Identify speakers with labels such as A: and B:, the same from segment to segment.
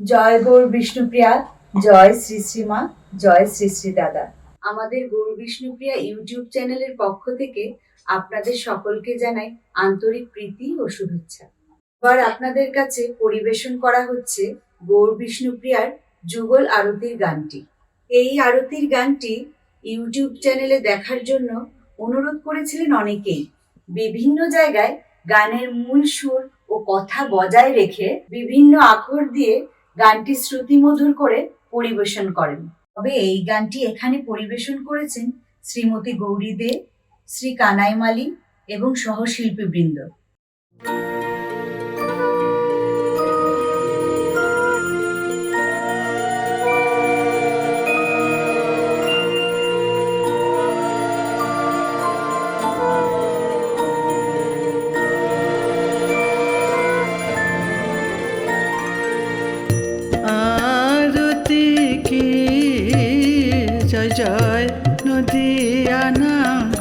A: জয় গৌর বিষ্ণুপ্রিয়া, জয় শ্রী শ্রীমা, জয় শ্রী শ্রী দাদা। আমাদের গৌর বিষ্ণুপ্রিয়া ইউটিউব চ্যানেলের পক্ষ থেকে আপনাদের সকলকে জানাই আন্তরিক প্রীতি ও শুভেচ্ছা। এবার আপনাদের কাছে পরিবেশন করা হচ্ছে গৌর বিষ্ণুপ্রিয়ার যুগল আরতির গানটি। এই আরতির গানটি ইউটিউব চ্যানেলে দেখার জন্য অনুরোধ করেছিলেন অনেকেই। বিভিন্ন জায়গায় গানের মূল সুর ও কথা বজায় রেখে বিভিন্ন আখর দিয়ে গানটি শ্রুতিমধুর করে পরিবেশন করেন। তবে এই গানটি এখানে পরিবেশন করেছেন শ্রীমতী গৌরী দে, শ্রী কানাই মালি এবং সহশিল্পীবৃন্দ।
B: आरती की जय जय नदिया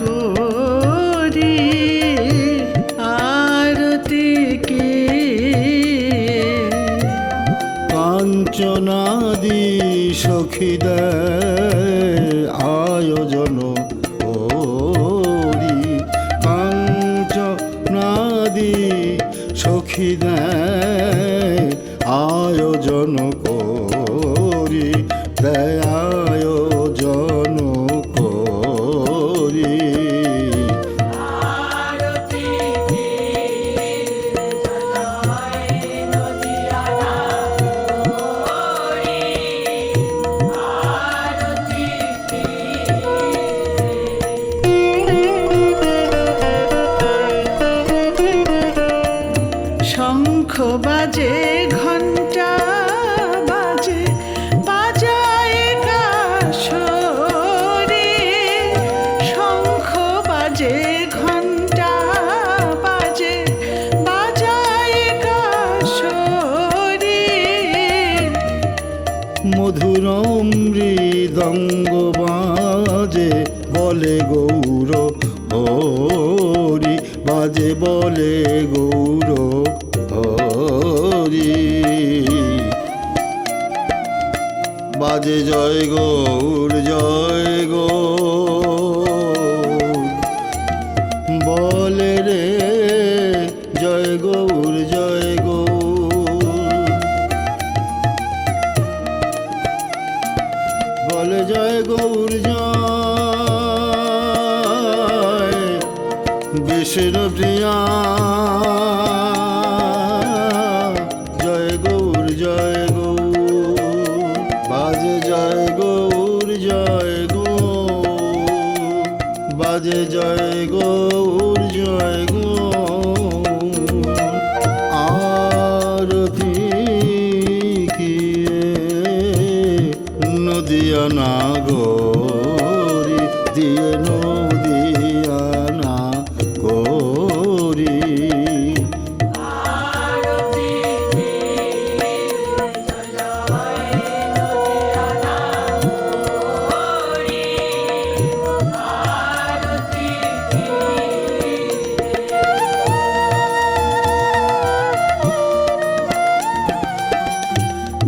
B: गोरी, आरती की
C: কাঞ্চনাদি সখীদের আয়োজন করি, কাঞ্চনাদি সখীদের আয়োজন করি, আয়োজন করি।
B: শঙ্খ বাজে ঘণ্টা বাজে বাজায় কাশরে, শঙ্খ বাজে ঘণ্টা বাজে বাজায় কাশরে,
C: মধুর মৃদঙ্গ বাজে বলে গৌর হরি, বাজে বলে গৌর হরি, বাজে জয় গৌর জয় গৌর, বলে রে জয় গৌর জয় গৌর, বলে জয় গৌর জয় বিষ্ণু প্রিয়া, জয় গৌর জয় গৌর, বাজে জয় গৌর জয় গৌর, বাজে জয় গৌর জয় গৌর। আরতি কিয়ে নদিয়া নাগরি দিয়ে নদিয়া নাগরি,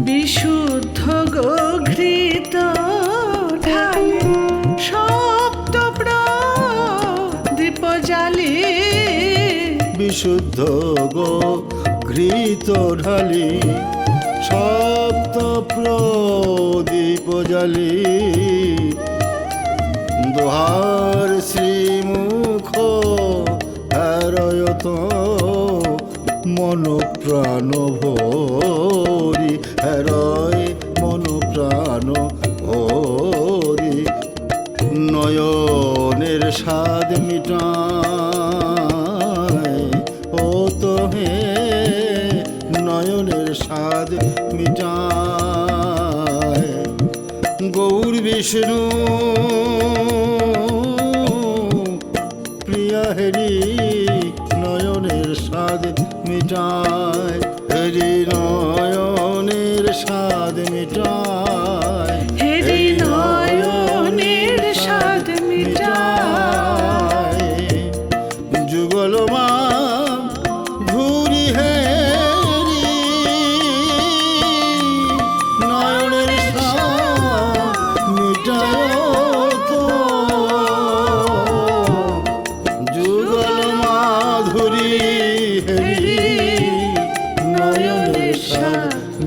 B: বিশুদ্ধ গঘৃত ঢালে সপ্ত প্রদীপ জালি,
C: বিশুদ্ধ গো ঘৃত ঢালি সপ্ত প্রদীপ জালি, দোহার শ্রীমুখ হরয়ত মন প্রাণ ভরি, হরয় মন প্রাণ ভরি, নয়নের স্বাদ মিটায় ও তো হে নয়নের স্বাদ মিটায়, গৌর বিষ্ণু প্রিয়া হেরি নয়নের স্বাদ মিটায়, হেরি নয়নের স্বাদ মিটায়,
B: হেরি নয়নের স্বাদ মিটায়,
C: যুগল মা ঘুরি হেরি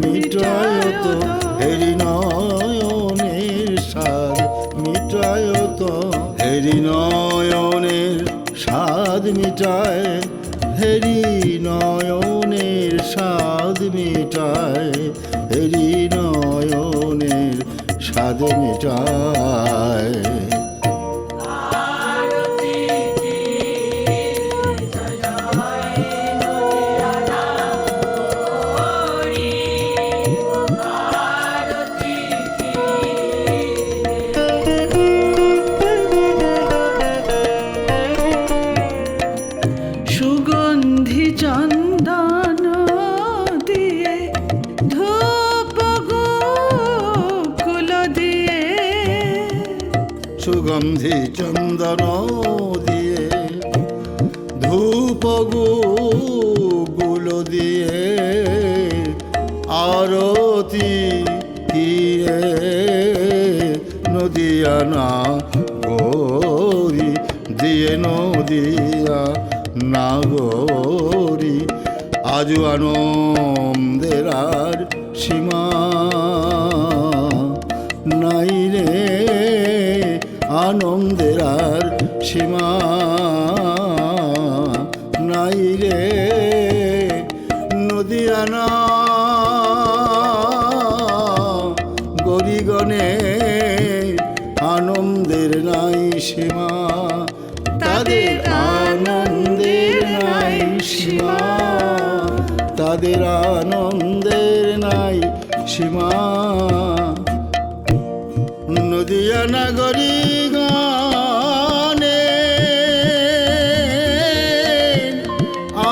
C: মিটায় তো হেরি নয়নের স্বাদ মিটায় তো হেরি নয়নের স্বাদ মিটায় হেরি নয়নের স্বাদ মিটায় হেরি নয়নের স্বাদ মিটায়
B: সুগন্ধি চন্দন দিয়ে ধূপ গোকুল দিয়ে
C: সুগন্ধি চন্দন দিয়ে ধূপ গুলো দিয়ে আরতি কিয়ে নদিয়ানা গৌরী দিয়ে নদিয়া নাগরী আজু আনন্দের আর সীমা নাই রে আনন্দের আর সীমা নাই রে নদিয়ানা গরিগণে আনন্দের নাই সীমা তাদের আনন্দের নাই সীমা তাদের আনন্দের নাই সীমা নদিয়া নাগরী গানে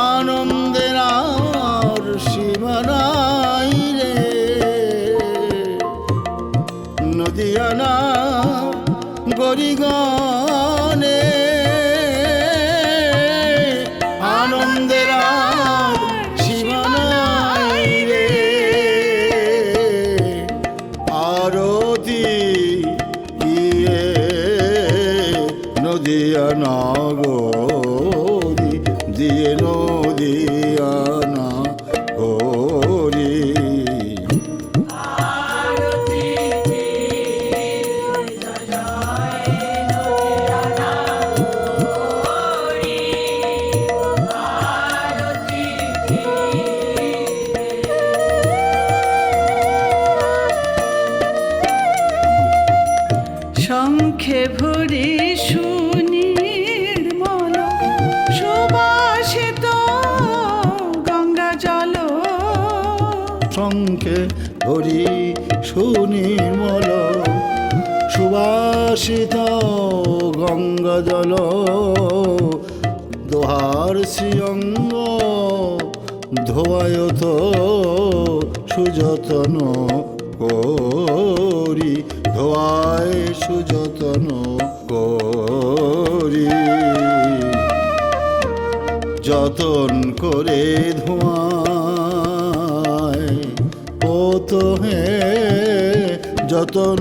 C: আনন্দের আর সীমা নাই রে নদিয়া নাগরী গানে আনন্দের আর সীমা নাই রে আরতি কিয়ে নদিয়া নাগরী দিয়ে নদিয়া নাগরী
B: শঙ্খে ভরি সুনির্মল সুবাসিত গঙ্গা জল
C: শঙ্খে হরি সুনির্মল সুবাসিত গঙ্গা জল দোহার শ্রীঅঙ্গ ধোয়ায়ত সুযতন করি ধোয়ায় সুযতন করি যতন করে ধোঁয়ায় ও তো হে যতন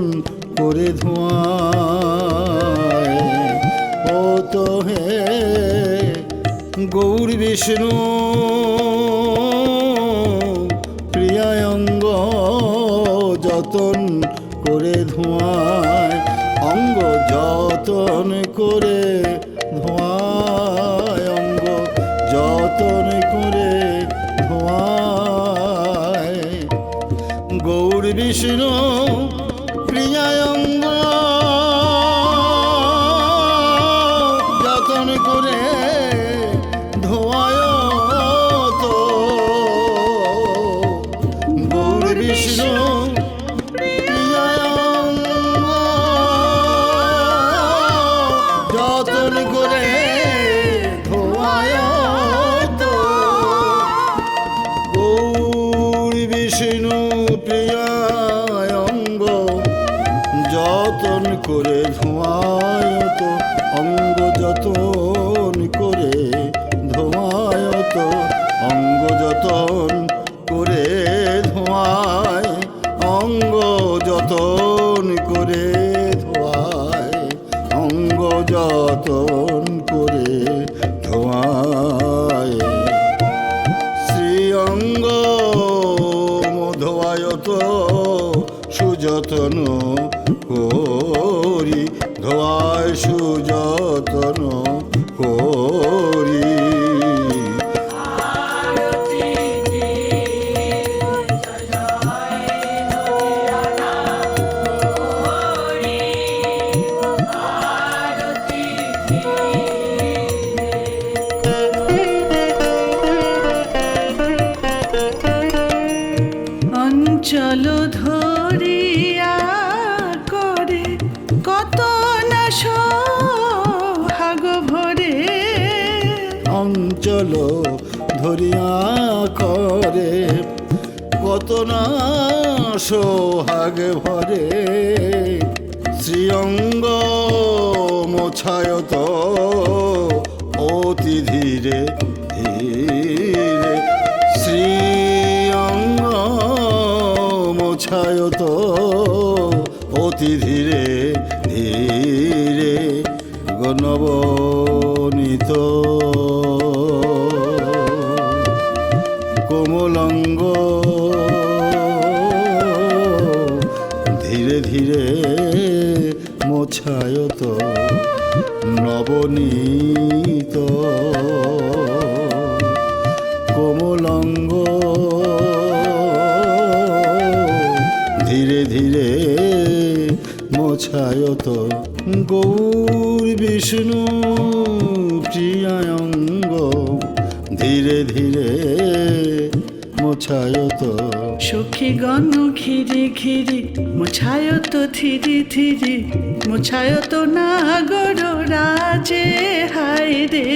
C: করে ধোঁয়ায় ও তো হে গৌর বিষ্ণু প্রিয়াঙ্গ যতন করে ধোঁয়ায় অঙ্গ যতন করে ধোঁয়ায় অঙ্গ যতন করে ধোঁয়ায় গৌর বিষ্ণু প্রিয়াঙ্গ যতন করে ধোঁয়ায় তো গৌর বিষ্ণু যতন করে ধোঁয়ায় তো গৌর বিষ্ণু প্রিয়াঙ্গ যতন করে ধোঁয়ায় তো অঙ্গ যতন করে ধোঁয়ায় তো অঙ্গ যতন করে ধোঁয়ায় অঙ্গ যতন করে ধোঁয়ায় অঙ্গ যতন করে ধোঁয়ায় শ্রীঅঙ্গ মধ্য ধোয়ায়ত সুযতন করি, ধোয়ায় সুযতন করি।
B: অঞ্চল ধরিয়া করে কত না সোহাগ ভরে,
C: অঞ্চল ধরিয়া করে কত না সোহাগ ভরে, শ্রীঅঙ্গ মোছায়ত অতি ধীরে ধীরে, শ্রীঅঙ্গ মোছায়ত অতি ধীরে ধীরে, গণবনীত কোমলঙ্গ ধীরে ধীরে মোছায়ত নবনীত কোমলঙ্গ ধীরে ধীরে মোছায়ত, গৌর বিষ্ণু প্রিয়াঙ্গ ধীরে ধীরে মোছায়ত,
B: সখীগণ ঘিরি ঘিরি মুছায়ত ধীরে ধীরে, মুছায়ত নাগর রাজে হায় রে,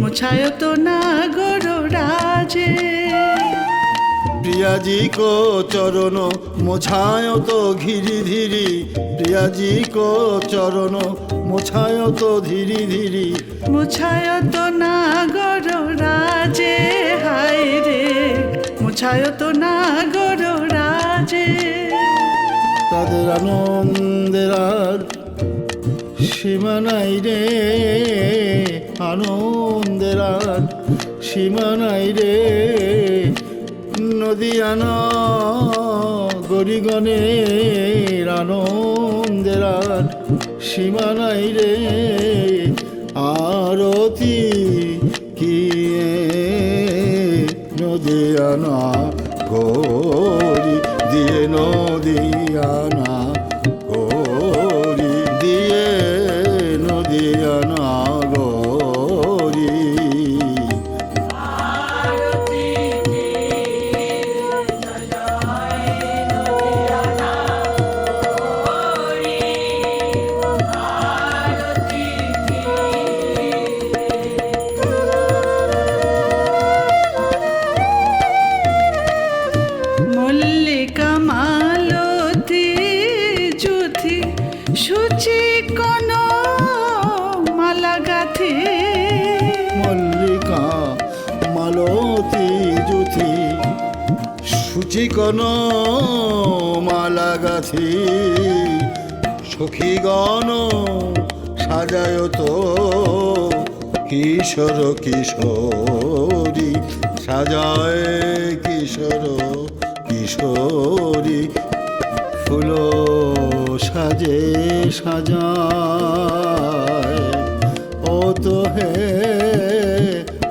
B: মুছায়ত নাগর রাজে।
C: প্রিয়াজি কো চরণ মোছায়ত ঘিরি ধীরি, প্রিয়াজি কো চরণ মোছায়ত ধীরি ধীরি,
B: মুছায়ত নাগর রাজে হায় রে, মুছায়ত নাগর রাজে।
C: তাদের আনন্দের আর সীমা নাই রে, আনন্দের আর সীমা নাই রে, নদীয়ানা গরিগণের আনন্দের আর সীমা নাই রে, আরতি কিয়ে নদীয়ানা গরি দিয়ে, নদীয়ানা গরি দিয়ে, নদীয়ানা গরি।
B: মল্লিকা মালতী যুথি সূচি কোন মালা গাথি,
C: মল্লিকা মালতী যুথি সূচিকন মালা গাথি, সখীগণ সাজায়ত কিশোর কিশোরী, সাজায় কিশোর কিশোরী, ফুল সাজে সাজায় ও তো হে,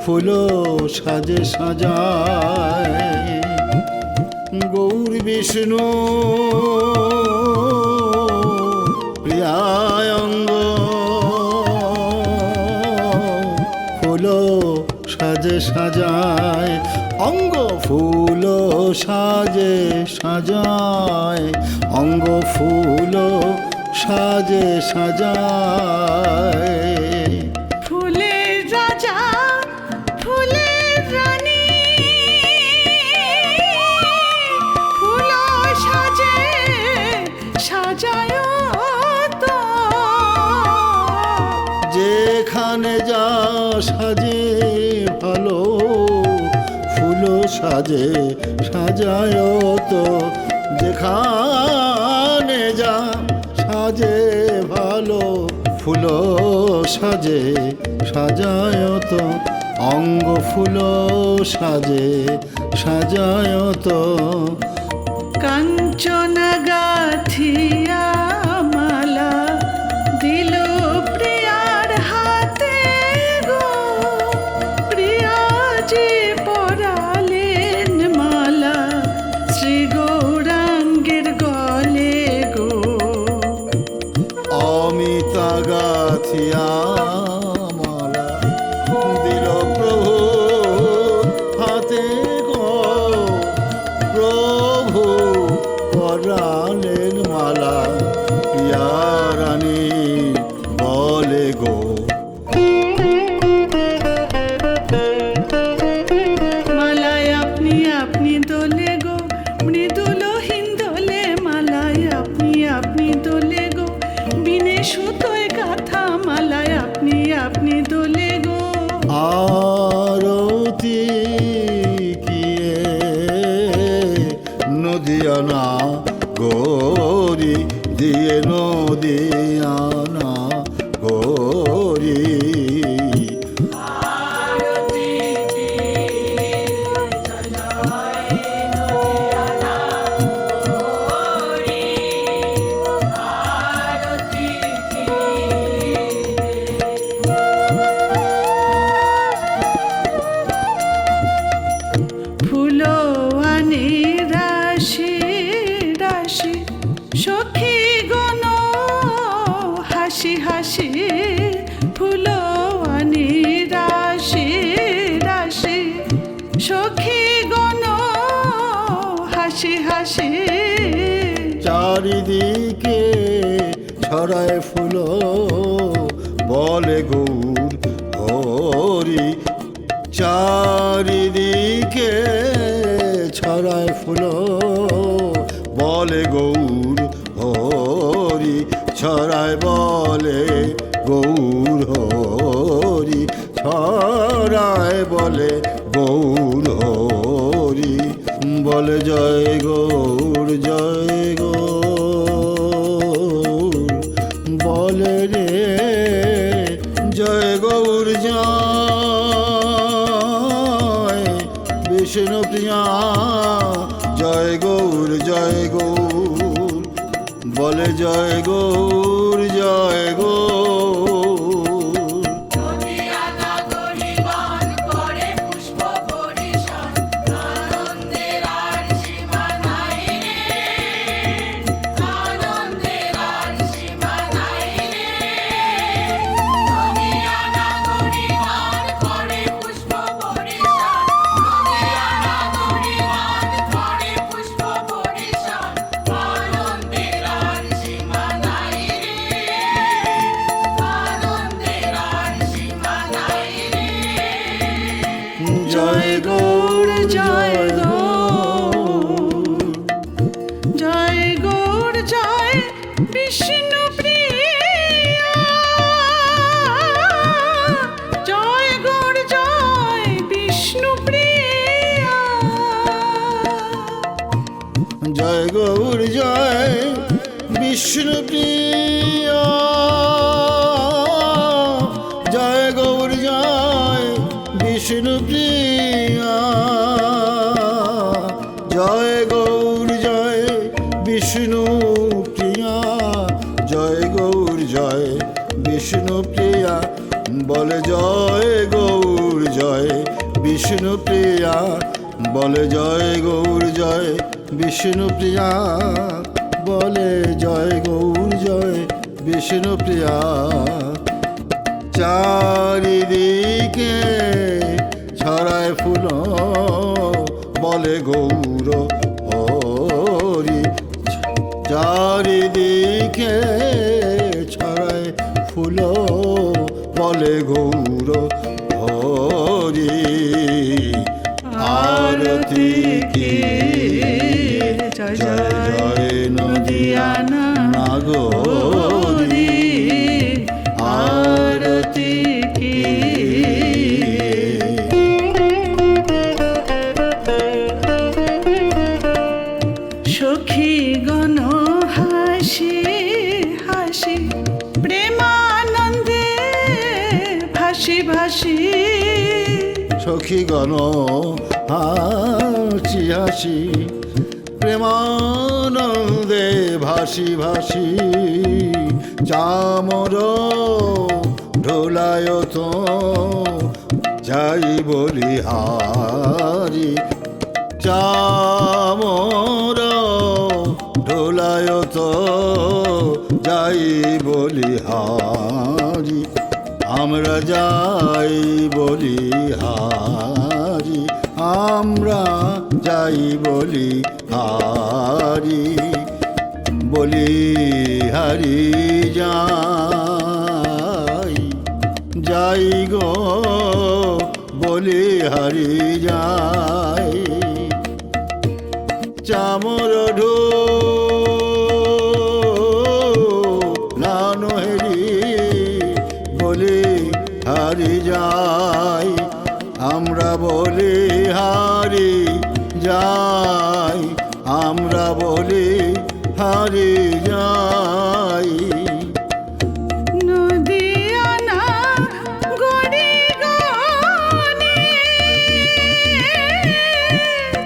C: ফুল সাজে সাজায়, গৌর বিষ্ণু প্রিয়াঙ্গ ফুল সাজে সাজায়, অঙ্গ ফুল সাজে সাজায়, অঙ্গ ফুল সাজে সাজায়,
B: ফুলের রাজা ফুলের রানী, ফুল সাজে সাজায় তো,
C: যেখানে যা সাজে ভালো, ফুল সাজে সাজায় তো, যেখানে যা সাজে ভালো, ফুল সাজে সাজায় তো, অঙ্গ ফুল সাজে সাজায় তো, পরাণের মালা প্রিয়া রানী বলে গো।
B: মালায় আপনি আপনি দোলে গো, মৃদুল হিন্দোলে মালায় আপনি আপনি দোলে গো, বিনে সুতোয় গাথা মালায় আপনি আপনি দোলে গো।
C: আরতি কিয়ে নদিয়ানা গৌরী দিয়ে নদিয়ানা গৌরী।
B: ফুলো আনে রাশি রাশি সখী গণ হাসি হাসি, ফুলো আনে রাশি রাশি সখী গণ হাসি হাসি।
C: চারিদিকে ছড়ায় ফুল বলে গৌর হরি। চারিদিকে ছড়ায় ফুল বলে গৌর হরি, ছড়ায় বলে গৌর হরি, ছড়ায় বলে গৌর হরি। বলে জয় গৌর জয় গৌর, বলে রে জয় গৌর জয় বিষ্ণু প্রিয়া জয় গৌর জয় গৌর, বলে জয় গৌর জয় গৌর। জয় গৌর জয় গৌর,
B: জয় গৌর জয় বিষ্ণু প্রিয়া, জয় গৌর জয় বিষ্ণু প্রিয়া।
C: জয় গৌর জয় বিষ্ণু প্রিয়া, জয় গৌর জয় বিষ্ণু প্রিয়া, জয় গৌর জয় বিষ্ণু প্রিয়া, জয় গৌর জয় বিষ্ণু প্রিয়া, বলে জয় গৌর জয় বিষ্ণু প্রিয়া, বলে জয় গৌর জয় বিষ্ণু প্রিয়া, বলে জয় গৌর জয় বিষ্ণু প্রিয়া। চারিদিকে ছড়ায় ফুল বলে গৌর হরি, চারিদিকে ছড়ায় ফুল বলে গৌর হরি। আরতি কি
B: জয়
C: জয় জয়
B: নদিয়ানা
C: নাগরি, আরতি কি।
B: সখী গণ হাসি হাসি প্রেমানন্দে ভাসি ভাসি,
C: সখীগণ হাসি হাসি প্রেমানন্দে ভাসি ভাসি, চামর ঢোলায়ত যাই বলিহারি, চামর ঢোলায়ত যাই বলিহারি, আমরা যাই বলিহারি, আমরা যাই বলিহারি। বলি হারি যাই, যাই গো বলি হারি যাই। চামর ঢো নানো হেরি বলি হারি যাই, আমরা বলি হারি যাই, আমরা বলি হারি যাই।
B: নদিয়ানা গড়ি গনে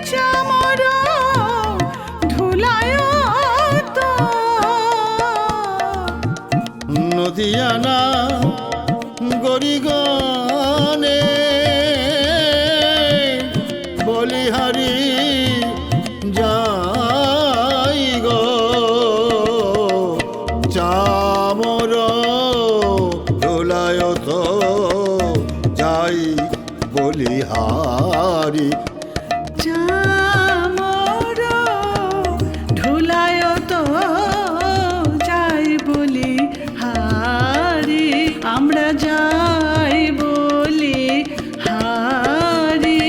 B: চামর ধুলায় তো
C: নদিয়ানা গরিগনে বলিহারি যাই গো, চামর ধুলায় তো যাই বলিহারি।
B: চামর ধুলায় তো যাই বলি হারি, আমরা যাই বলি হারি।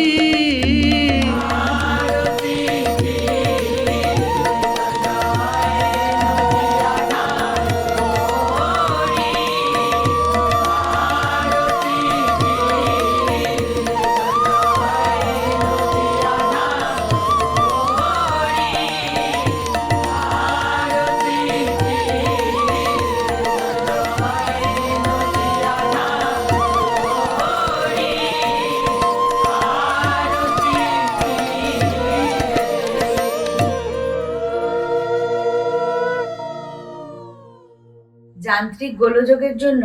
A: যান্ত্রিক গোলযোগের জন্য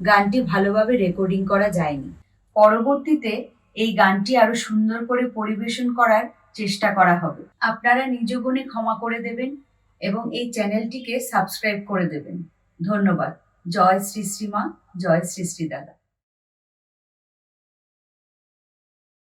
A: গানটি ভালোভাবে রেকর্ডিং করা যায়নি। পরবর্তীতে এই গানটি আরো সুন্দর করে পরিবেশন করার চেষ্টা করা হবে। আপনারা নিজ গুণে ক্ষমা করে দেবেন এবং এই চ্যানেলটিকে সাবস্ক্রাইব করে দেবেন। ধন্যবাদ। জয় শ্রী শ্রী মা, জয় শ্রী শ্রী দাদা।